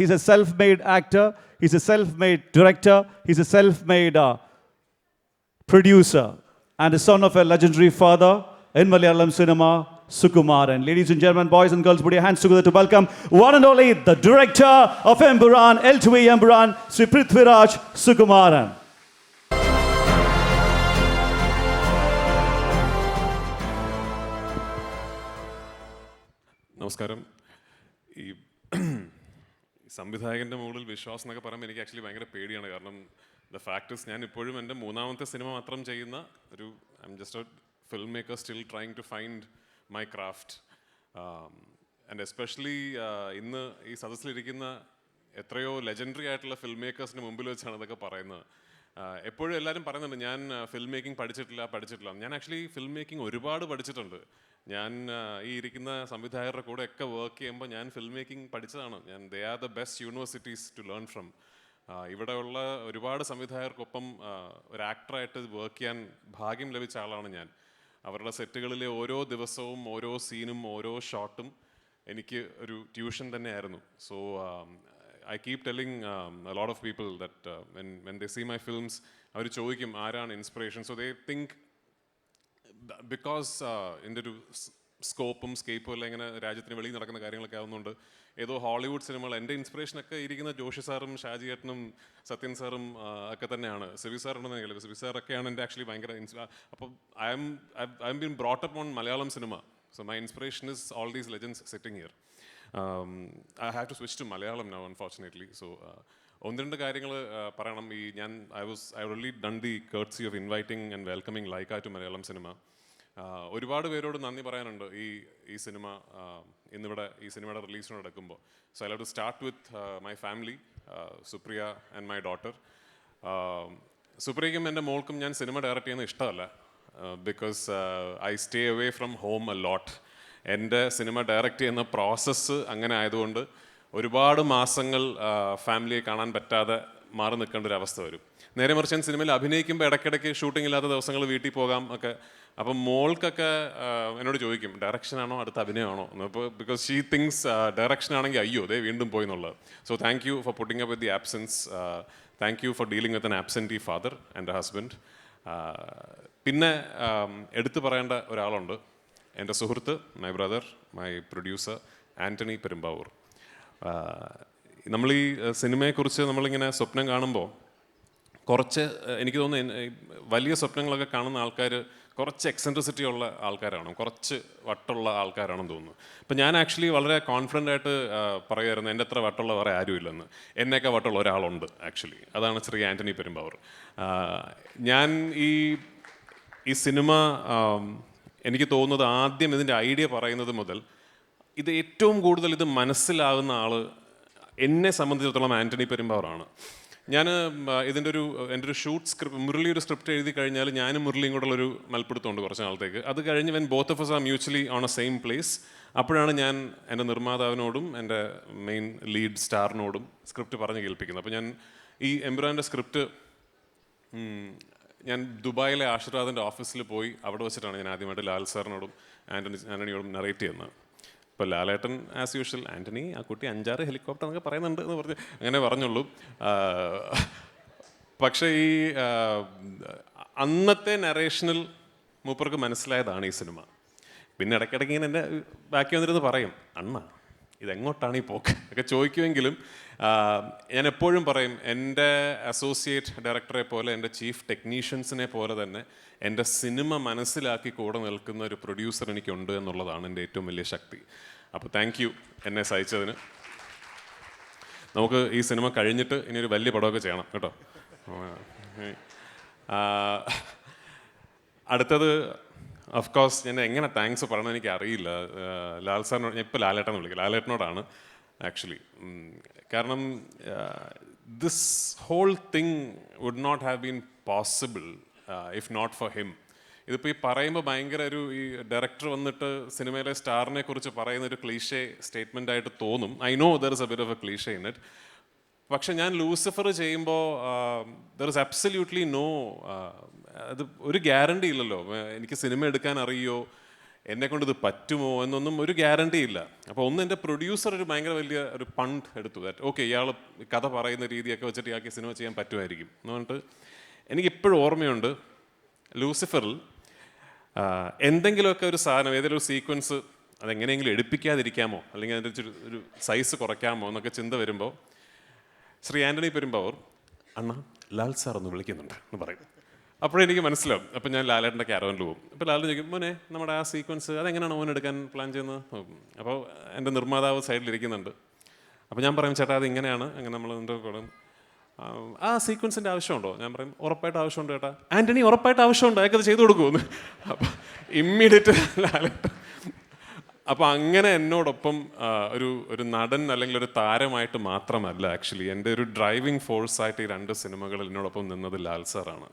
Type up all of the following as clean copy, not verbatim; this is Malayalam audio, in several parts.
He's a self-made actor, he's a self-made director, he's a self-made producer, and the son of a legendary father in Malayalam cinema, Sukumaran. Ladies and gentlemen, boys and girls, put your hands together to welcome one and only the director of Emburan, L2E Emburan, Sri Prithviraj Sukumaran. നമസ്കാരം. ഈ സംവിധായകൻ്റെ മുകളിൽ വിശ്വാസം എന്നൊക്കെ പറയുമ്പോൾ എനിക്ക് ആക്ച്വലി ഭയങ്കര പേടിയാണ്. കാരണം ദ ഫാക്ടേഴ്സ് ഞാൻ ഇപ്പോഴും എൻ്റെ മൂന്നാമത്തെ സിനിമ മാത്രം ചെയ്യുന്ന ഒരു I'm just a film maker still trying to find my craft. And especially ഇന്ന് ഈ സദസ്സിലിരിക്കുന്ന എത്രയോ ലെജൻഡറി ആയിട്ടുള്ള ഫിൽം മേക്കേഴ്സിന് മുമ്പിൽ വെച്ചാണ് ഇതൊക്കെ പറയുന്നത്. എപ്പോഴും എല്ലാവരും പറയുന്നുണ്ട് ഞാൻ ഫിൽം മേക്കിംഗ് പഠിച്ചിട്ടില്ല. ഞാൻ ആക്ച്വലി ഫിൽം മേക്കിംഗ് ഒരുപാട് പഠിച്ചിട്ടുണ്ട്. ഞാൻ ഈ ഇരിക്കുന്ന സംവിധായകരുടെ കൂടെ ഒക്കെ വർക്ക് ചെയ്യുമ്പോൾ ഞാൻ ഫിൽം മേക്കിംഗ് പഠിച്ചതാണ്. They are the best universities to learn from. ഇവിടെയുള്ള ഒരുപാട് സംവിധായകർക്കൊപ്പം ഒരു ആക്ടറായിട്ട് വർക്ക് ചെയ്യാൻ ഭാഗ്യം ലഭിച്ച ആളാണ് ഞാൻ. അവരുടെ സെറ്റുകളിലെ ഓരോ ദിവസവും ഓരോ സീനും ഓരോ ഷോട്ടും എനിക്ക് ഒരു ട്യൂഷൻ തന്നെയായിരുന്നു. So I keep telling a lot of people that when they see my films, അവർ ചോദിക്കും ആരാണ് inspiration. So they think because എൻ്റെ ഒരു സ്കോപ്പും സ്കേപ്പും എല്ലാം ഇങ്ങനെ രാജ്യത്തിന് വെളിയിൽ നടക്കുന്ന കാര്യങ്ങളൊക്കെ ആവുന്നുണ്ട്. ഏതോ ഹോളിവുഡ് സിനിമകൾ എൻ്റെ ഇൻസ്പിറേഷനൊക്കെ ഇരിക്കുന്ന ജോഷി സാറും ഷാജി ഏട്ടനും സത്യൻ സാറും ഒക്കെ തന്നെയാണ്. സിബി സാറുണ്ടെന്ന് കേൾക്കും. സിബി സാറൊക്കെയാണ് എൻ്റെ ആക്ച്വലി ഭയങ്കര അപ്പം I M been brought up on Malayalam cinema. So my inspiration is all these legends sitting here. I have to switch to Malayalam now, unfortunately. So, ഒന്ന് രണ്ട് കാര്യങ്ങൾ പറയണം. I already done the courtesy of inviting and welcoming Laika to Malayalam cinema. ഒരുപാട് പേരോട് നന്ദി പറയാനുണ്ട് ഈ സിനിമ ഇന്നിവിടെ ഈ സിനിമയുടെ റിലീസിന് നടക്കുമ്പോൾ. So I have to start with my family, Supriya and my daughter. സുപ്രിയയ്ക്കും എൻ്റെ മോൾക്കും ഞാൻ സിനിമ ഡയറക്റ്റ് ചെയ്യുന്നത് ഇഷ്ടമല്ല. Because I stay away from home a lot. എൻ്റെ സിനിമ ഡയറക്റ്റ് ചെയ്യുന്ന പ്രോസസ്സ് അങ്ങനെ ആയതുകൊണ്ട് ഒരുപാട് മാസങ്ങൾ ഫാമിലിയെ കാണാൻ പറ്റാതെ മാറി നിൽക്കേണ്ട ഒരു അവസ്ഥ വരും. നേരെ മറിച്ച് ഞാൻ സിനിമയിൽ അഭിനയിക്കുമ്പോൾ ഇടയ്ക്കിടയ്ക്ക് ഷൂട്ടിംഗ് ഇല്ലാത്ത ദിവസങ്ങൾ വീട്ടിൽ പോകാം ഒക്കെ. അപ്പം മോൾക്കൊക്കെ എന്നോട് ചോദിക്കും ഡയറക്ഷനാണോ അടുത്ത അഭിനയമാണോ എന്ന്. അപ്പോൾ ബിക്കോസ് ഷീ തിങ്സ് ഡയറക്ഷൻ ആണെങ്കിൽ അയ്യോ ദേ വീണ്ടും പോയി എന്നുള്ളത്. So thank you for putting up with the absence. Thank you for dealing with an absentee father and husband. പിന്നെ എടുത്തു പറയേണ്ട ഒരാളുണ്ട്, എൻ്റെ സുഹൃത്ത്, my brother, my producer Antony Perumbavoor. നമ്മൾ ഈ സിനിമയെക്കുറിച്ച് നമ്മളിങ്ങനെ സ്വപ്നം കാണുമ്പോൾ കുറച്ച് എനിക്ക് തോന്നുന്നു വലിയ സ്വപ്നങ്ങളൊക്കെ കാണുന്ന ആൾക്കാർ കുറച്ച് എക്സെൻട്രിസിറ്റി ഉള്ള ആൾക്കാരാണ്, കുറച്ച് വട്ടുള്ള ആൾക്കാരാണെന്ന് തോന്നുന്നു. അപ്പം ഞാൻ ആക്ച്വലി വളരെ കോൺഫിഡൻ്റ് ആയിട്ട് പറയുമായിരുന്നു എൻ്റെ അത്ര വട്ടുള്ള വേറെ ആരുമില്ലെന്ന്. എന്നേക്കാൾ വട്ടുള്ള ഒരാളുണ്ട് ആക്ച്വലി. അതാണ് ശ്രീ ആൻ്റണി പെരുമ്പാവൂർ. ഞാൻ ഈ സിനിമ എനിക്ക് തോന്നുന്നത് ആദ്യം ഇതിൻ്റെ ഐഡിയ പറയുന്നത് മുതൽ ഇത് ഏറ്റവും കൂടുതൽ ഇത് മനസ്സിലാകുന്ന ആൾ എന്നെ സംബന്ധിച്ചിടത്തോളം ആൻ്റണി പെരുമ്പാവൂറാണ്. ഞാൻ എൻ്റെ ഒരു ഷൂട്ട് സ്ക്രിപ്റ്റ്, മുരളി ഒരു സ്ക്രിപ്റ്റ് എഴുതി കഴിഞ്ഞാൽ ഞാനും മുരളിയും കൂടെ ഉള്ളൊരു മൽപ്പിടുത്തമുണ്ട് കുറച്ച് നാളത്തേക്ക്. അത് കഴിഞ്ഞ് when both of us are mutually on a same place, അപ്പോഴാണ് ഞാൻ എൻ്റെ നിർമ്മാതാവിനോടും എൻ്റെ മെയിൻ ലീഡ് സ്റ്റാറിനോടും സ്ക്രിപ്റ്റ് പറഞ്ഞ് കേൾപ്പിക്കുന്നത്. അപ്പോൾ ഞാൻ ഈ എമ്പുരാൻ്റെ സ്ക്രിപ്റ്റ് ഞാൻ ദുബായിലെ ആശീർവാദിൻ്റെ ഓഫീസിൽ പോയി അവിടെ വെച്ചിട്ടാണ് ഞാൻ ആദ്യമായിട്ട് ലാൽ സാറിനോടും ആൻ്റണിയോടും നറേറ്റ് ചെയ്യുന്നത്. ഇപ്പോൾ ലാലേട്ടൻ ആസ് യൂഷ്വൽ ആൻ്റണി ആ കുട്ടി 5-6 ഹെലികോപ്റ്റർ എന്നൊക്കെ പറയുന്നുണ്ട് എന്ന് പറഞ്ഞ് അങ്ങനെ പറഞ്ഞുള്ളൂ. പക്ഷേ ഈ അന്നത്തെ നറേഷനിൽ മൂപ്പർക്ക് മനസ്സിലായതാണ് ഈ സിനിമ. പിന്നെ ഇടയ്ക്കിടയ്ക്ക് ഇങ്ങനെ എൻ്റെ ബാക്കി വന്നിരുന്ന് പറയും അണ്ണ ഇതെങ്ങോട്ടാണ് ഈ പോക്ക് ഒക്കെ ചോദിക്കുമെങ്കിലും ഞാൻ എപ്പോഴും പറയും എൻ്റെ അസോസിയേറ്റ് ഡയറക്ടറെ പോലെ എൻ്റെ ചീഫ് ടെക്നീഷ്യൻസിനെ പോലെ തന്നെ എൻ്റെ സിനിമ മനസ്സിലാക്കി കൂടെ നിൽക്കുന്ന ഒരു പ്രൊഡ്യൂസർ എനിക്കുണ്ട് എന്നുള്ളതാണ് എൻ്റെ ഏറ്റവും വലിയ ശക്തി. അപ്പോൾ താങ്ക് യു എന്നെ സഹായിച്ചതിന്. നമുക്ക് ഈ സിനിമ കഴിഞ്ഞിട്ട് ഇനി ഒരു വലിയ പടമൊക്കെ ചെയ്യണം കേട്ടോ. അടുത്തത് ഓഫ് കോഴ്സ് ഞാൻ എങ്ങനെ താങ്ക്സ് പറയണമെന്ന് എനിക്ക് അറിയില്ല. ലാൽ സാറിനോട് ഞാൻ ഇപ്പോൾ ലാലേട്ടനെ വിളിക്കാം. ലാലേട്ടനോടാണ് ആക്ച്വലി. കാരണം this whole thing would not have been possible if not for him. ഇതിപ്പോൾ ഈ പറയുമ്പോൾ ഭയങ്കര ഈ ഡയറക്ടർ വന്നിട്ട് സിനിമയിലെ സ്റ്റാറിനെ കുറിച്ച് പറയുന്ന ഒരു ക്ലീഷേ സ്റ്റേറ്റ്മെൻ്റ് ആയിട്ട് തോന്നും. I know there is A bit of A cliché in it. പക്ഷെ ഞാൻ ലൂസിഫർ ചെയ്യുമ്പോൾ ദർ ഇസ് അബ്സല്യൂട്ട്ലി നോ, അത് ഒരു ഗ്യാരണ്ടി ഇല്ലല്ലോ. എനിക്ക് സിനിമ എടുക്കാൻ അറിയോ, എന്നെക്കൊണ്ട് ഇത് പറ്റുമോ എന്നൊന്നും ഒരു ഗ്യാരണ്ടി ഇല്ല. അപ്പോൾ ഒന്ന് എൻ്റെ പ്രൊഡ്യൂസർ ഒരു ഭയങ്കര വലിയ ഒരു പണ്ട് എടുത്തു, ദാറ്റ് ഓക്കെ ഇയാൾ കഥ പറയുന്ന രീതിയൊക്കെ വെച്ചിട്ട് ഇയാൾക്ക് സിനിമ ചെയ്യാൻ പറ്റുമായിരിക്കും എന്ന് പറഞ്ഞിട്ട്. എനിക്കിപ്പോഴും ഓർമ്മയുണ്ട് ലൂസിഫറിൽ എന്തെങ്കിലുമൊക്കെ ഒരു സാധനം, ഏതെങ്കിലും ഒരു സീക്വൻസ് അതെങ്ങനെയെങ്കിലും എടുപ്പിക്കാതിരിക്കാമോ അല്ലെങ്കിൽ അതിൻ്റെ ഒരു സൈസ് കുറയ്ക്കാമോ എന്നൊക്കെ ചിന്ത വരുമ്പോൾ ശ്രീ ആൻ്റണി പെരുമ്പാവൂർ അണ്ണാ ലാൽ സാർ ഒന്ന് വിളിക്കുന്നുണ്ട് എന്ന് പറയും. അപ്പോഴെനിക്ക് മനസ്സിലാവും. അപ്പോൾ ഞാൻ ലാലേട്ടൻ്റെ ക്യാരവനിൽ പോകും. അപ്പോൾ ലാൽ ചോദിക്കും, മോനെ നമ്മുടെ ആ സീക്വൻസ് അതെങ്ങനെയാണ് മോൻ എടുക്കാൻ പ്ലാൻ ചെയ്യുന്നത്? അപ്പോൾ എൻ്റെ നിർമ്മാതാവ് സൈഡിലിരിക്കുന്നുണ്ട്. അപ്പോൾ ഞാൻ പറയും, ചേട്ടാ അത് ഇങ്ങനെയാണ്, അങ്ങനെ നമ്മൾ എൻ്റെ കൂടെ ആ സീക്വൻസിൻ്റെ ആവശ്യമുണ്ടോ? ഞാൻ പറയും ഉറപ്പായിട്ട് ആവശ്യമുണ്ട് ചേട്ടാ. ആൻ്റണി ഉറപ്പായിട്ട് ആവശ്യമുണ്ട്, അയാൾക്കത് ചെയ്തു കൊടുക്കുമെന്ന്. അപ്പോൾ ഇമ്മീഡിയറ്റ് ലാലേട്ടൻ. അപ്പോൾ അങ്ങനെ എന്നോടൊപ്പം ഒരു നടൻ അല്ലെങ്കിൽ ഒരു താരമായിട്ട് മാത്രമല്ല, ആക്ച്വലി എൻ്റെ ഒരു ഡ്രൈവിംഗ് ഫോഴ്സായിട്ട് ഈ 2 സിനിമകളിൽ എന്നോടൊപ്പം നിന്നത് ലാൽ സാറാണ്.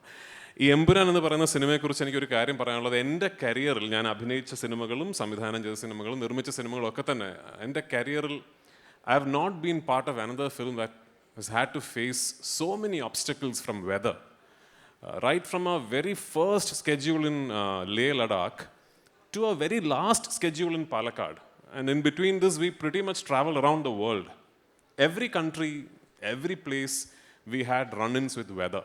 ഈ എമ്പുരാൻ എന്ന് പറയുന്ന സിനിമയെക്കുറിച്ച് എനിക്കൊരു കാര്യം പറയാനുള്ളത്, എൻ്റെ കരിയറിൽ ഞാൻ അഭിനയിച്ച സിനിമകളും സംവിധാനം ചെയ്ത സിനിമകളും നിർമ്മിച്ച സിനിമകളും ഒക്കെ തന്നെ എൻ്റെ കരിയറിൽ I have not been part of another film that has had to face so many obstacles from weather. Right from our very first schedule in Leh Ladakh to our very last schedule in Palakkad. And in between this, we pretty much travel around the world. Every country, every place, we had run-ins with weather.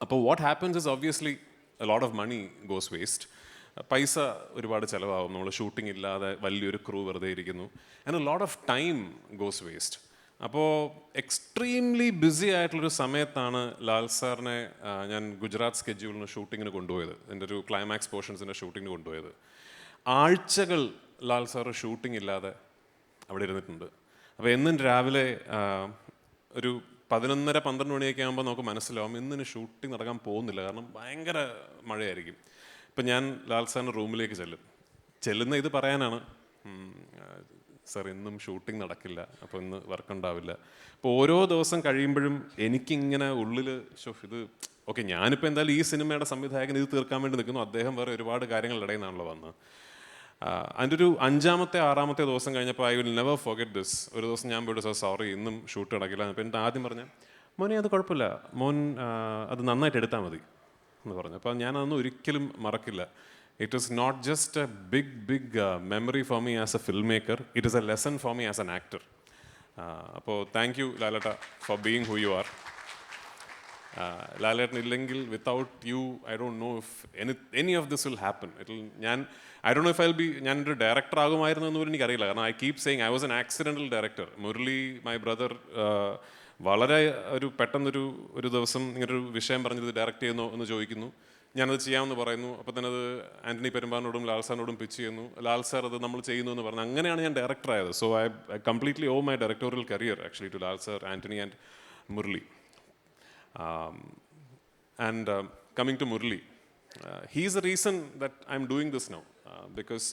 But what happens is obviously a lot of money goes waste. പൈസ ഒരുപാട് ചിലവാകും, നമ്മൾ ഷൂട്ടിംഗ് ഇല്ലാതെ വലിയൊരു ക്രൂ വെറുതെ ഇരിക്കുന്നു. And a lot of time goes waste. അപ്പോൾ എക്സ്ട്രീംലി ബിസി ആയിട്ടുള്ളൊരു സമയത്താണ് ലാൽ സാറിനെ ഞാൻ ഗുജറാത്ത് സ്കെഡ്യൂളിന് ഷൂട്ടിങ്ങിന് കൊണ്ടുപോയത്, എൻ്റെ ഒരു ക്ലൈമാക്സ് പോർഷൻസിൻ്റെ ഷൂട്ടിങ്ങിന് കൊണ്ടുപോയത്. ആഴ്ചകൾ ലാൽ സാറ് ഷൂട്ടിംഗ് ഇല്ലാതെ അവിടെ ഇരുന്നിട്ടുണ്ട്. അപ്പോൾ എന്നും രാവിലെ ഒരു 11:30-12 മണിയൊക്കെ ആകുമ്പോൾ നമുക്ക് മനസ്സിലാവും ഇന്നിന് ഷൂട്ടിംഗ് നടക്കാൻ പോകുന്നില്ല, കാരണം ഭയങ്കര മഴയായിരിക്കും. ഇപ്പം ഞാൻ ലാൽ സാറിൻ്റെ റൂമിലേക്ക് ചെല്ലുന്ന ഇത് പറയാനാണ്, സാർ ഇന്നും ഷൂട്ടിംഗ് നടക്കില്ല, അപ്പോൾ ഇന്ന് വർക്ക് ഉണ്ടാവില്ല. അപ്പോൾ ഓരോ ദിവസം കഴിയുമ്പോഴും എനിക്കിങ്ങനെ ഉള്ളിൽ ഇത് ഓക്കെ, ഞാനിപ്പോൾ എന്തായാലും ഈ സിനിമയുടെ സംവിധായകൻ ഇത് തീർക്കാൻ വേണ്ടി നിൽക്കുന്നു, അദ്ദേഹം വേറെ ഒരുപാട് കാര്യങ്ങളുടെ ഇടയിൽ നിന്നാണല്ലോ വന്നത്. അതിൻ്റെ ഒരു 5-ാമത്തെ 6-ാമത്തെ ദിവസം കഴിഞ്ഞപ്പോൾ I will never forget this. ഒരു ദിവസം ഞാൻ പോയിട്ട് സാർ സോറി ഇന്നും ഷൂട്ട് നടക്കില്ല. അപ്പോൾ എൻ്റെ ആദ്യം പറഞ്ഞാൽ മോനെ അത് കുഴപ്പമില്ല, മോൻ അത് നന്നായിട്ട് എടുത്താൽ മതി എന്ന് പറഞ്ഞു. അപ്പോൾ ഞാനതൊന്നും ഒരിക്കലും മറക്കില്ല. It is not just a big memory for me as a film maker, it is a lesson for me as an actor. അപ്പോൾ താങ്ക് യു ലാലേട്ട for being who you are. Lalettan ഇല്ലെങ്കിൽ without you I don't know if any of this will happen. I don't know if I will be, ഞാനൊരു ഡയറക്ടർ ആകുമായിരുന്നു എന്ന് പോലും എനിക്കറിയില്ല. കാരണം I keep saying I was an accidental director. Murali my brother വളരെ പെട്ടെന്നൊരു ദിവസം ഇങ്ങനൊരു വിഷയം പറഞ്ഞത് ഡയറക്റ്റ് ചെയ്യുന്നു എന്ന് ചോദിക്കുന്നു. ഞാനത് ചെയ്യാമെന്ന് പറയുന്നു. അപ്പോൾ തന്നെ അത് ആൻ്റണി പെരുമ്പാവൂരിനോടും ലാൽ സാറിനോടും പിച്ച് ചെയ്യുന്നു. ലാൽ സാർ അത് നമ്മൾ ചെയ്യുന്നു എന്ന് പറഞ്ഞു. അങ്ങനെയാണ് ഞാൻ ഡയറക്ടറായത്. So I completely owe my directorial career actually to Lal sir, Antony and Murali. And coming to Murali, he is the reason that I am doing this now. Because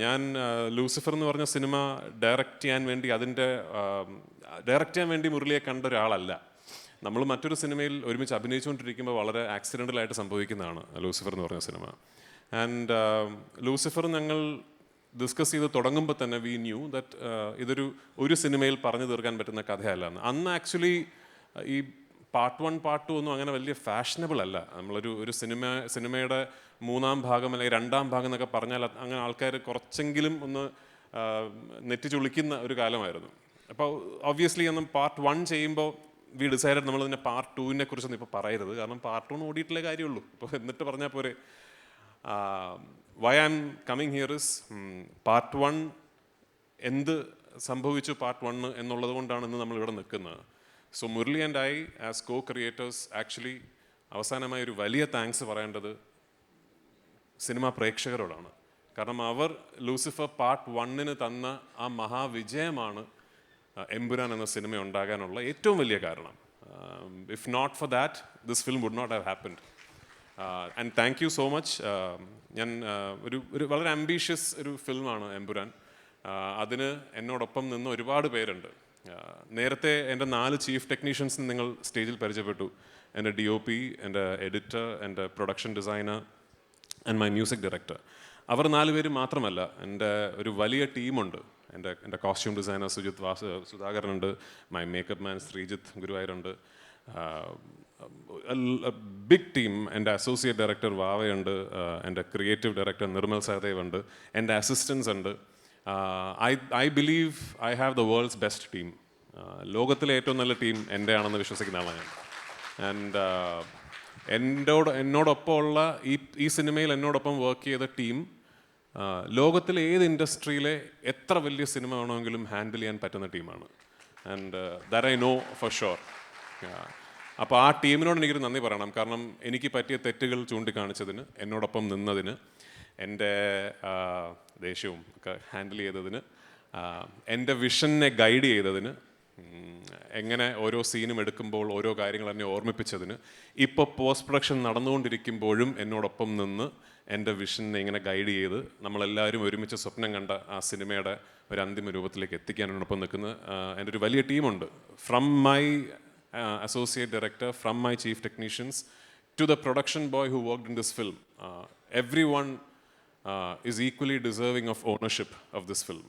ഞാൻ ലൂസിഫർ എന്ന് പറഞ്ഞ സിനിമ ഡയറക്റ്റ് ചെയ്യാൻ വേണ്ടി മുരളിയെ കണ്ട ഒരാളല്ല. നമ്മൾ മറ്റൊരു സിനിമയിൽ ഒരുമിച്ച് അഭിനയിച്ചുകൊണ്ടിരിക്കുമ്പോൾ വളരെ ആക്സിഡൻ്റലായിട്ട് സംഭവിക്കുന്നതാണ് ലൂസിഫർ എന്ന് പറഞ്ഞ സിനിമ. ആൻഡ് ലൂസിഫർ ഞങ്ങൾ ഡിസ്കസ് ചെയ്ത് തുടങ്ങുമ്പോൾ തന്നെ വി ന്യൂ ദറ്റ് ഒരു സിനിമയിൽ പറഞ്ഞു തീർക്കാൻ പറ്റുന്ന കഥയല്ല. അന്ന് ആക്ച്വലി ഈ പാർട്ട് 1 പാർട്ട് 2 ഒന്നും അങ്ങനെ വലിയ ഫാഷനബിൾ അല്ല. ഒരു സിനിമയുടെ 3-ാം ഭാഗം അല്ലെങ്കിൽ 2-ാം ഭാഗം എന്നൊക്കെ പറഞ്ഞാൽ അങ്ങനെ ആൾക്കാർ കുറച്ചെങ്കിലും ഒന്ന് നെറ്റിച്ചൊളിക്കുന്ന ഒരു കാലമായിരുന്നു. അപ്പോൾ ഒബ്വിയസ്ലി അന്ന് പാർട്ട് 1 ചെയ്യുമ്പോൾ വി ഡിസൈഡഡ് നമ്മൾ തന്നെ പാർട്ട് 2-നെ കുറിച്ചൊന്നും ഇപ്പോൾ പറയരുത്, കാരണം പാർട്ട് 1 ഓടിയിട്ടുള്ള കാര്യമുള്ളൂ. ഇപ്പോൾ എന്നിട്ട് പറഞ്ഞാൽ പോരെ. Why I'm coming here is part 1 എന്ത് സംഭവിച്ചു പാർട്ട് 1 എന്നുള്ളത് കൊണ്ടാണ് ഇന്ന് നമ്മളിവിടെ നിൽക്കുന്നത്. So Murali and I as co creators actually അവസാനമായി ഒരു വലിയ താങ്ക്സ് പറയേണ്ടത് സിനിമാ പ്രേക്ഷകരോടാണ്. കാരണം അവർ ലൂസിഫർ പാർട്ട് 1-ന് തന്ന ആ മഹാവിജയമാണ് എമ്പുരാൻ എന്ന സിനിമ ഉണ്ടാകാനുള്ള ഏറ്റവും വലിയ കാരണം. If not for that this film would not have happened. And thank you so much. ഞാൻ ഒരു വളരെ അംബീഷ്യസ് ഒരു ഫിലിമാണ് എമ്പുരാൻ. അതിന് എന്നോടൊപ്പം നിന്ന് ഒരുപാട് പേരുണ്ട്. നേരത്തെ എൻ്റെ 4 ചീഫ് ടെക്നീഷ്യൻസിന് നിങ്ങൾ സ്റ്റേജിൽ പരിചയപ്പെട്ടു. എൻ്റെ DOP, എൻ്റെ എഡിറ്റർ, എൻ്റെ production designer and my music director. അവർ 4 പേര് മാത്രമല്ല, എൻ്റെ ഒരു വലിയ ടീമുണ്ട്. എൻ്റെ കോസ്റ്റ്യൂം ഡിസൈനർ സുധാകരനുണ്ട്, മൈ മേക്കപ്പ് മാൻ ശ്രീജിത്ത് ഗുരുവായൂരുണ്ട്, a big team. എൻ്റെ അസോസിയേറ്റ് ഡയറക്ടർ വാവയുണ്ട്, എൻ്റെ ക്രിയേറ്റീവ് ഡയറക്ടർ നിർമ്മൽ സഹദേവ് ഉണ്ട്, എൻ്റെ അസിസ്റ്റൻസ് ഉണ്ട്. I believe I have the world's best team. ലോകത്തിലെ ഏറ്റവും നല്ല ടീം എൻ്റെ ആണെന്ന് വിശ്വസിക്കുന്ന ആളാണ് ഞാൻ. ആൻഡ് എന്നോടൊപ്പമുള്ള ഈ സിനിമയിൽ എന്നോടൊപ്പം വർക്ക് ചെയ്ത ടീം ലോകത്തിലെ ഏത് ഇൻഡസ്ട്രിയിലെ എത്ര വലിയ സിനിമ വേണമെങ്കിലും ഹാൻഡിൽ ചെയ്യാൻ പറ്റുന്ന ടീമാണ്. And that I know for sure. അപ്പോൾ ആ ടീമിനോട് എനിക്കൊരു നന്ദി പറയണം. കാരണം എനിക്ക് പറ്റിയ തെറ്റുകൾ ചൂണ്ടിക്കാണിച്ചതിന്, എന്നോടൊപ്പം നിന്നതിന്, എൻ്റെ ദേഷ്യവും ഒക്കെ ഹാൻഡിൽ ചെയ്തതിന്, എൻ്റെ വിഷനെ ഗൈഡ് ചെയ്തതിന്, എങ്ങനെ ഓരോ സീനും എടുക്കുമ്പോൾ ഓരോ കാര്യങ്ങൾ എന്നെ ഓർമ്മിപ്പിച്ചതിന്, ഇപ്പോൾ പോസ്റ്റ് പ്രൊഡക്ഷൻ നടന്നുകൊണ്ടിരിക്കുമ്പോഴും എന്നോടൊപ്പം നിന്ന് എൻ്റെ വിഷനെ ഇങ്ങനെ ഗൈഡ് ചെയ്ത് നമ്മളെല്ലാവരും ഒരുമിച്ച് സ്വപ്നം കണ്ട ആ സിനിമയുടെ ഒരു അന്തിമ രൂപത്തിലേക്ക് എത്തിക്കാനോടൊപ്പം നിൽക്കുന്ന എൻ്റെ ഒരു വലിയ ടീമുണ്ട്. From my associate director, from my chief technicians, to the production boy who worked in this film. Everyone is equally deserving of ownership of this film.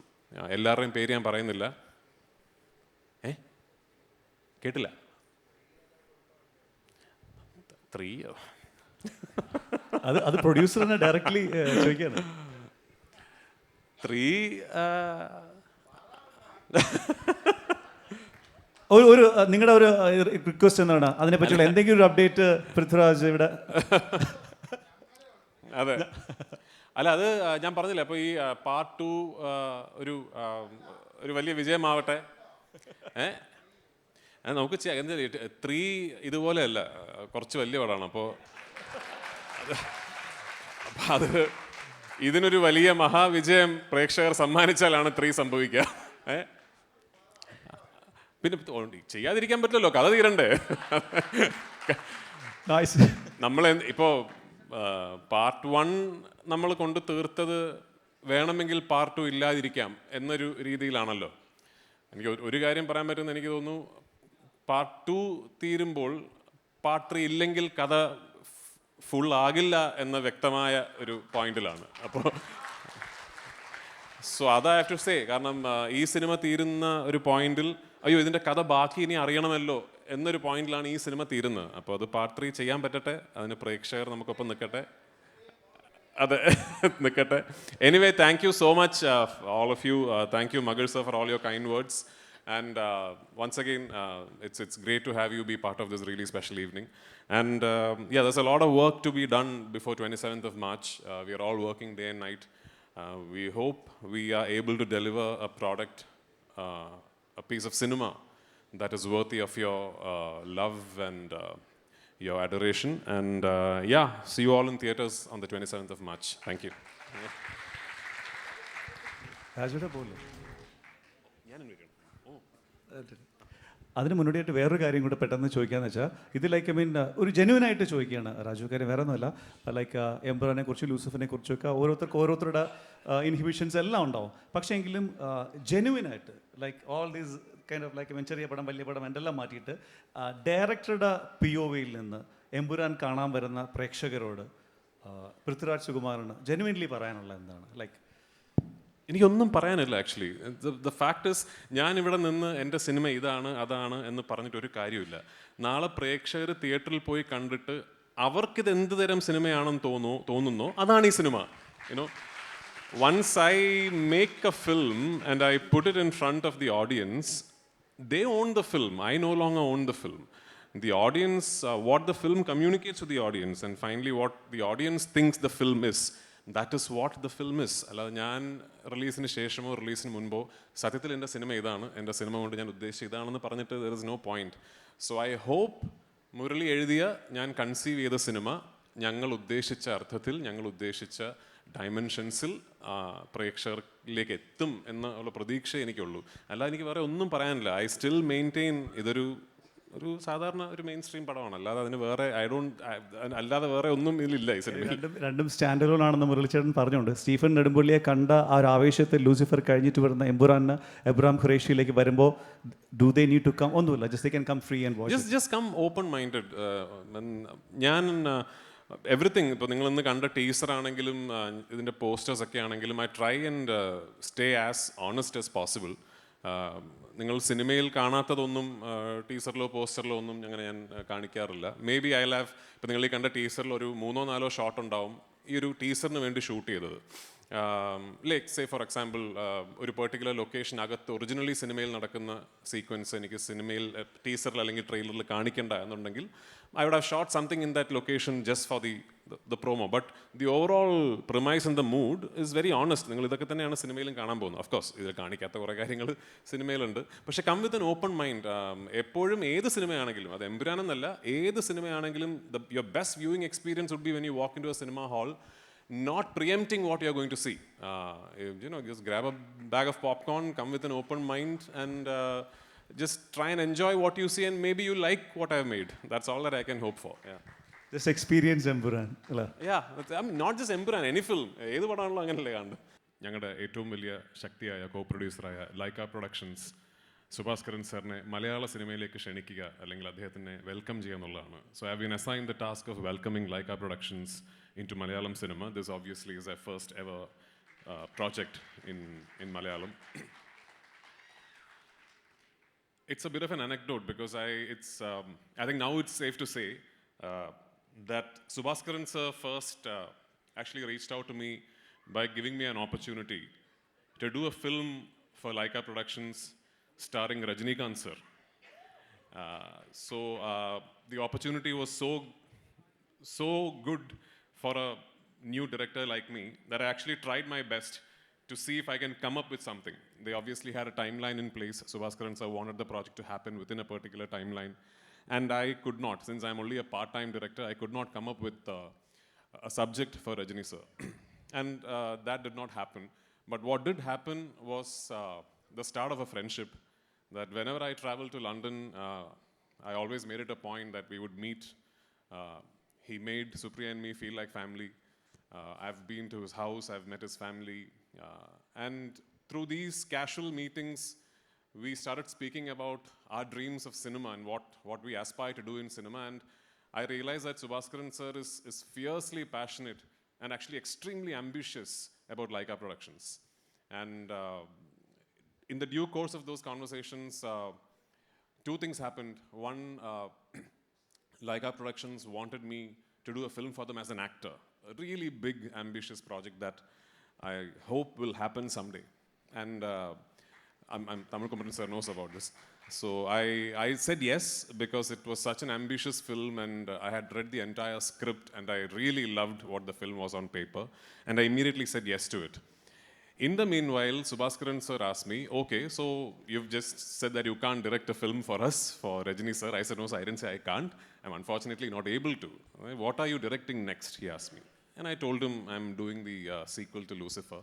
എല്ലാവരുടെയും പേര് ഞാൻ പറയുന്നില്ല. കേട്ടില്ല? 3 അത് പ്രൊഡ്യൂസറിനെ ഡയറക്ട്ലി ചോദിക്കാണ്. 3 ഒരു നിങ്ങളുടെ ഒരു റിക്വസ്റ്റ് എന്താണ്, അതിനെപ്പറ്റിയുള്ള എന്തെങ്കിലും ഒരു അപ്ഡേറ്റ് പൃഥ്വിരാജ് ഇവിടെ? അതെ, അല്ല അത് ഞാൻ പറഞ്ഞില്ല. അപ്പോൾ ഈ പാർട്ട് 2 ഒരു വലിയ വിജയമാവട്ടെ. നമുക്ക് 3 ഇതുപോലെയല്ല, കുറച്ച് വലിയ പടമാണ്. അപ്പോൾ അത് ഇതിനൊരു വലിയ മഹാവിജയം പ്രേക്ഷകർ സമ്മാനിച്ചാലാണ് 3 സംഭവിക്കുക. പിന്നെ ചെയ്യാതിരിക്കാൻ പറ്റില്ലല്ലോ, കഥ തീരണ്ടേ. നമ്മൾ ഇപ്പോൾ പാർട്ട് 1 നമ്മൾ കൊണ്ട് തീർത്തത് വേണമെങ്കിൽ പാർട്ട് 2 ഇല്ലാതിരിക്കാം എന്നൊരു രീതിയിലാണല്ലോ. എനിക്ക് ഒരു കാര്യം പറയാൻ പറ്റുമെന്ന് എനിക്ക് തോന്നുന്നു, പാർട്ട് 2 തീരുമ്പോൾ പാർട്ട് 3 ഇല്ലെങ്കിൽ കഥ ഫുൾ ആകില്ല എന്ന വ്യക്തമായ ഒരു പോയിന്റിലാണ്. അപ്പോൾ സോ അത് ഐ ഹാവ് ടു സേ. കാരണം ഈ സിനിമ തീരുന്ന ഒരു പോയിന്റിൽ അയ്യോ ഇതിൻ്റെ കഥ ബാക്കി ഇനി അറിയണമല്ലോ എന്നൊരു പോയിന്റിലാണ് ഈ സിനിമ തീരുന്നത്. അപ്പോൾ അത് പാർട്ട് 3 ചെയ്യാൻ പറ്റട്ടെ, അതിന് പ്രേക്ഷകർ നമുക്കൊപ്പം നിൽക്കട്ടെ. അതെ, നിൽക്കട്ടെ. Anyway, thank you so much all of you. Thank you Magar sir for all your kind words. And once again, it's great to have you be part of this really special evening. And yeah, there's a lot of work to be done before 27th of March. We are all working day and night. We hope we are able to deliver a product, a piece of cinema that is worthy of your love and your adoration. And yeah, see you all in theaters on the 27th of March. Thank you. അതിന് മുന്നോടിയായിട്ട് വേറൊരു കാര്യം കൂടെ പെട്ടെന്ന് ചോദിക്കാന്ന് വെച്ചാൽ, ഇത് ലൈക്ക് ഒരു ജെന്യുവനായിട്ട് ചോദിക്കുകയാണ് രാജു. കാര്യം വേറെ ഒന്നുമല്ല, ലൈക്ക് എംപുരാനെ കുറിച്ച്, ലൂസിഫറിനെ കുറിച്ചൊക്കെ ഓരോരുത്തരുടെ ഇൻഹിബിഷൻസ് എല്ലാം ഉണ്ടാവും. പക്ഷേ എങ്കിലും ജെന്യുവനായിട്ട് like all these kind of like ചെറിയ പടം വലിയ പടം എന്തെല്ലാം മാറ്റിയിട്ട് ഡയറക്ടറുടെ POVയിൽ നിന്ന് എംപുരാൻ കാണാൻ വരുന്ന പ്രേക്ഷകരോട് പൃഥ്വിരാജ് സുകുമാരന് ജെന്യുവൻലി പറയാനുള്ള എന്താണ്? ലൈക്ക് എനിക്കൊന്നും പറയാനില്ല ആക്ച്വലി. ദ ഫാക്ട് ഇസ്, ഞാൻ ഇവിടെ നിന്ന് എൻ്റെ സിനിമ ഇതാണ് അതാണ് എന്ന് പറഞ്ഞിട്ടൊരു കാര്യമില്ല. നാളെ പ്രേക്ഷകർ തിയേറ്ററിൽ പോയി കണ്ടിട്ട് അവർക്കിത് എന്ത് തരം സിനിമയാണെന്ന് തോന്നുന്നോ അതാണ് ഈ സിനിമ. You know, once I make a film and I put it in front of the audience, they own the film. I no longer own the film. The audience, what the film communicates to the audience, and finally what the audience thinks the film is, that is what the film is. അല്ലാതെ ഞാൻ റിലീസിന് ശേഷമോ റിലീസിന് മുൻപോ സത്യത്തിൽ എൻ്റെ സിനിമ ഇതാണ്, എൻ്റെ സിനിമ കൊണ്ട് ഞാൻ ഉദ്ദേശിച്ച ഇതാണെന്ന് പറഞ്ഞിട്ട് there is no point. So I hope Murali എഴുതിയ, ഞാൻ കൺസീവ് ചെയ്ത സിനിമ ഞങ്ങൾ ഉദ്ദേശിച്ച അർത്ഥത്തിൽ, ഞങ്ങൾ ഉദ്ദേശിച്ച ഡയമെൻഷൻസിൽ പ്രേക്ഷകരിലേക്ക് എത്തും എന്നുള്ള പ്രതീക്ഷ എനിക്കുള്ളൂ. അല്ലാതെ എനിക്ക് വേറെ ഒന്നും പറയാനില്ല. ഐ സ്റ്റിൽ മെയിൻറ്റെയിൻ ഇതൊരു സാധാരണ ഒരു മെയിൻ സ്ട്രീം പടമാണ്. അല്ലാതെ അതിന് വേറെ അല്ലാതെ വേറെ ഒന്നും ഇതിലില്ല ഈ സിനിമ. രണ്ടും സ്റ്റാൻഡ് അലോൺ ആണെന്ന് മുരളിച്ചേട്ടൻ പറഞ്ഞുകൊണ്ട് സ്റ്റീഫൻ നെടുമ്പള്ളിയെ കണ്ട ആ ഒരു ആവേശത്തിൽ ലൂസിഫർ കഴിഞ്ഞിട്ട് വരുന്ന എംപുരാന് എബ്രഹാം ഖുറേഷിയിലേക്ക് വരുമ്പോൾ do they need to come? ഒന്നുമില്ല, just they can come free and watch. Just come open minded. ഞാൻ എവറിത്തിങ്, ഇപ്പോൾ നിങ്ങൾ ഇന്ന് കണ്ട ടീസർ ആണെങ്കിലും ഇതിൻ്റെ പോസ്റ്റേഴ്സ് ഒക്കെ ആണെങ്കിലും, I try and stay as honest as possible. നിങ്ങൾ സിനിമയിൽ കാണാത്തതൊന്നും ടീസറിലോ പോസ്റ്ററിലോ ഒന്നും അങ്ങനെ ഞാൻ കാണിക്കാറില്ല. മേ ബി ഐ ഹാവ്, ഇപ്പം നിങ്ങൾ ഈ കണ്ട ടീസറിൽ ഒരു 3-4 ഷോട്ട് ഉണ്ടാവും ഈ ഒരു ടീസറിന് വേണ്ടി ഷൂട്ട് ചെയ്തത്. ലൈക്ക് സേ ഫോർ എക്സാമ്പിൾ ഒരു പെർട്ടിക്കുലർ ലൊക്കേഷൻ അകത്ത് ഒറിജിനലി സിനിമയിൽ നടക്കുന്ന സീക്വൻസ് എനിക്ക് സിനിമയിൽ ടീസറിൽ അല്ലെങ്കിൽ ട്രെയിലറിൽ കാണിക്കേണ്ട എന്നുണ്ടെങ്കിൽ I would have shot something in that location just for the promo. But the overall premise and the mood is very honest. നിങ്ങൾ ഇതൊക്കെ തന്നെയാണ് സിനിമയിലും കാണാൻ പോകുന്നത്. ഓഫ് കോഴ്സ് ഇതിൽ കാണിക്കാത്ത കുറേ കാര്യങ്ങൾ സിനിമയിലുണ്ട്. പക്ഷേ come with an open mind. എപ്പോഴും ഏത് സിനിമയാണെങ്കിലും, അത് എമ്പുരാൻ എന്നല്ല, ഏത് സിനിമയാണെങ്കിലും your best viewing experience would be when you walk into a cinema hall, not preempting what you're going to see. Just grab a bag of popcorn, come with an open mind, and just try and enjoy what you see, and maybe you like what I've made. That's all that I can hope for. Yeah. Just experience Empuran. Yeah, I mean, not just Empuran, any film. ഏത് പടമാണല്ലോ അങ്ങനെയല്ലേ കാണുന്നത്. ഞങ്ങളുടെ ഏറ്റവും വലിയ ശക്തിയായ കോ പ്രൊഡ്യൂസറായ ലൈക്ക പ്രൊഡക്ഷൻസ് സുഭാസ്കരൻ സാറിനെ മലയാള സിനിമയിലേക്ക് ക്ഷണിക്കുക അല്ലെങ്കിൽ അദ്ദേഹത്തിനെ വെൽക്കം ചെയ്യുക എന്നുള്ളതാണ്. So I have been assigned the task of welcoming Lyca productions into Malayalam cinema. This obviously is our first ever project in Malayalam. It's a bit of an anecdote because I think now it's safe to say that Subhaskaran sir first actually reached out to me by giving me an opportunity to do a film for Laika Productions starring Rajinikanth sir. So the opportunity was so good for a new director like me that I actually tried my best to see if I can come up with something. They obviously had a timeline in place. Subhaskaran sir wanted the project to happen within a particular timeline, and I could not. Since I'm only a part-time director, I could not come up with a subject for Rajini sir. And that did not happen. But what did happen was the start of a friendship, that whenever I traveled to London, I always made it a point that we would meet. He made Supriya and me feel like family. I've been to his house, I've met his family. And through these casual meetings, we started speaking about our dreams of cinema and what we aspire to do in cinema. And I realized that Subhaskaran sir is fiercely passionate and actually extremely ambitious about Laika Productions. And in the due course of those conversations, two things happened. One, Laika Productions wanted me to do a film for them as an actor, a really big, ambitious project that I hope will happen someday. And Tamil Kumaran sir knows about this. So I said yes because it was such an ambitious film, and I had read the entire script and I really loved what the film was on paper, and I immediately said yes to it. In the meanwhile, Subhaskaran sir asked me, okay, so you've just said that you can't direct a film for us, for Rajini sir. I said, no, sir, I didn't say I can't. I'm unfortunately not able to. What are you directing next? He asked me. And I told him I'm doing the sequel to Lucifer.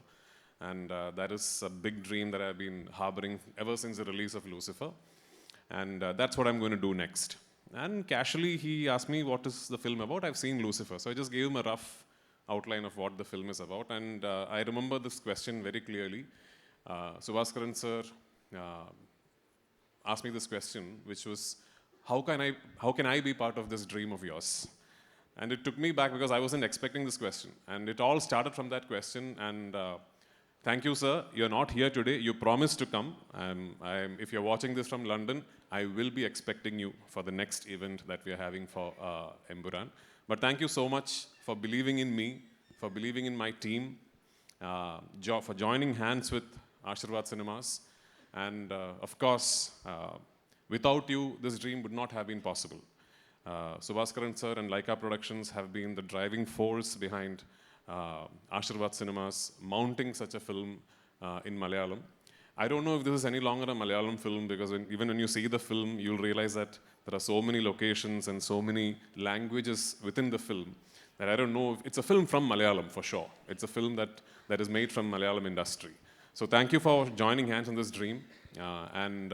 And that is a big dream that I've been harboring ever since the release of Lucifer. And that's what I'm going to do next. And casually, he asked me, what is the film about? I've seen Lucifer. So I just gave him a rough outline of what the film is about. And I remember this question very clearly. Subhaskaran sir asked me this question, which was, how can I be part of this dream of yours? And it took me back because I wasn't expecting this question. And it all started from that question. And thank you, sir. You're not here today. You promised to come. If you're watching this from London, I will be expecting you for the next event that we are having for Empuran. But thank you so much for believing in me, for believing in my team, for joining hands with Ashirwad Cinemas. And of course, without you, this dream would not have been possible. Subhaskaran sir and Laika Productions have been the driving force behind Ashirwad Cinemas mounting such a film in Malayalam. I don't know if this is any longer a Malayalam film, because even when you see the film, you'll realize that there are so many locations and so many languages within the film that I don't know if it's a film from Malayalam for sure. It's a film that is made from Malayalam industry. So thank you for joining hands on this dream. And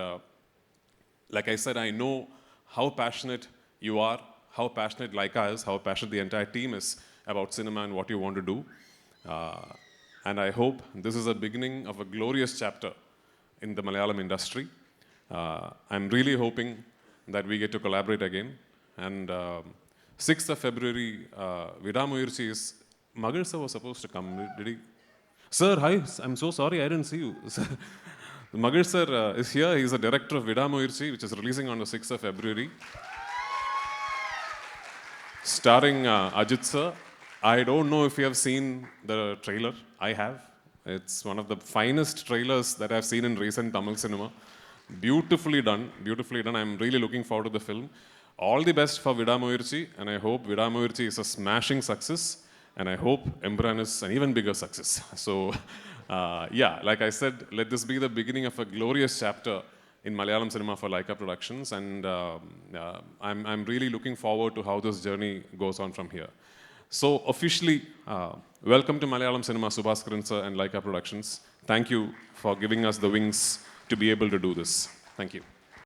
like I said, I know how passionate you are, how passionate Laika is, how passionate the entire team is about cinema and what you want to do. And I hope this is a beginning of a glorious chapter in the Malayalam industry. I'm really hoping that we get to collaborate again. And 6th of February, Vidamuyurchi's Magal sir was supposed to come. Did he? Sir, hi. I'm so sorry, I didn't see you. Magar sir is here. He's the director of Vidamoyirchi, which is releasing on the 6th of February. Starring Ajit sir. I don't know if you have seen the trailer. I have. It's one of the finest trailers that I've seen in recent Tamil cinema. Beautifully done, beautifully done. I'm really looking forward to the film. All the best for Vidamoyirchi, and I hope Vidamoyirchi is a smashing success, and I hope Empran is an even bigger success. So, yeah, like I said, let this be the beginning of a glorious chapter in Malayalam cinema for Laika Productions, and I'm really looking forward to how this journey goes on from here. So officially, welcome to Malayalam cinema, Subhaskaran sir and Laika Productions. Thank you for giving us the wings to be able to do this. Thank you.